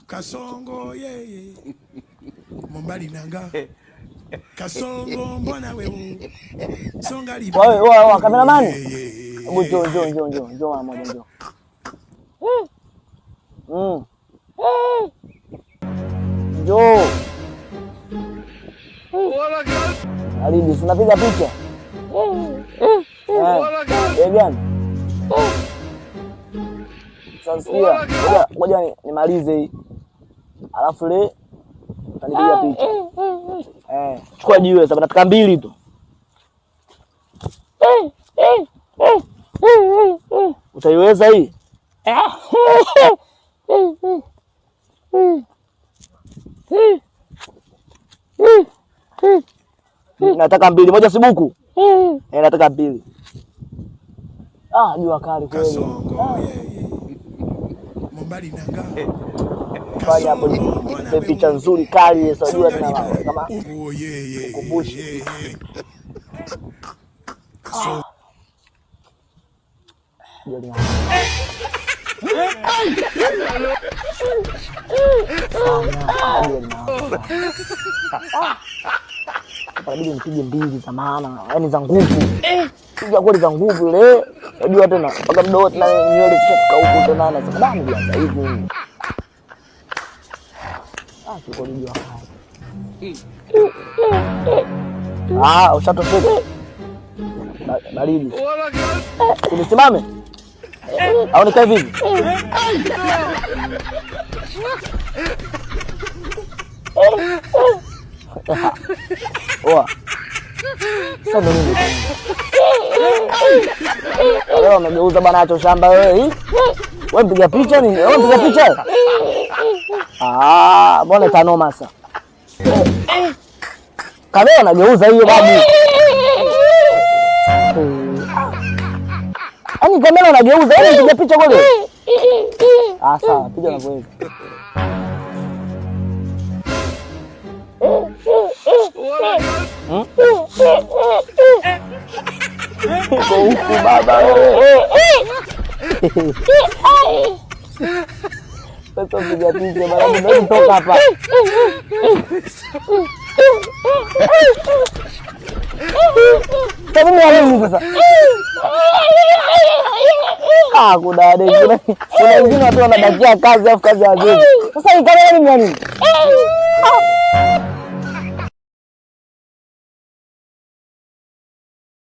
Kasongo yeye Mombali nanga Kasongo mbona wewe Songa liba wewe cameraman njoo mara moja njoo njoo Alidi unapiga picha gani sasa ngoja nimalize hii alafu le utanipiga picha chukua jiwe sasa nataka mbili tu utaiweza hii nataka mbili moja sibuku nataka mbili jua kali kweli Mombali nanga fanya hapo ni picha nzuri kali sasa jua tena kama kukumbushe inabidi nipige mbili za maana, yaani za nguvu. Piga kweli za nguvu ile. Unajua tena mpaka mdogo tena nywele zishafika huko tena na sasa damu ya hivi. Siko nijua haya. Ushatofika. Baridi. Nisimame. Au nikae vipi? Oa. Sasa nini? Leo umegeuza bana acho shamba wewe. Wewe mpiga picha nini? Wewe mpiga picha? Mbona tanoma sasa? Kamera nageuza hiyo babu. Ani kamera nageuza, wewe mpiga picha kweli? Sawa, piga na kweli. Huku baba wewe. Sasa piga picha bana, ndio toka hapa. Tabu ni sasa. Kudade kuna wengine watu wanabakia kazi afu kazi haziwezi. Sasa hii kamera ni nini?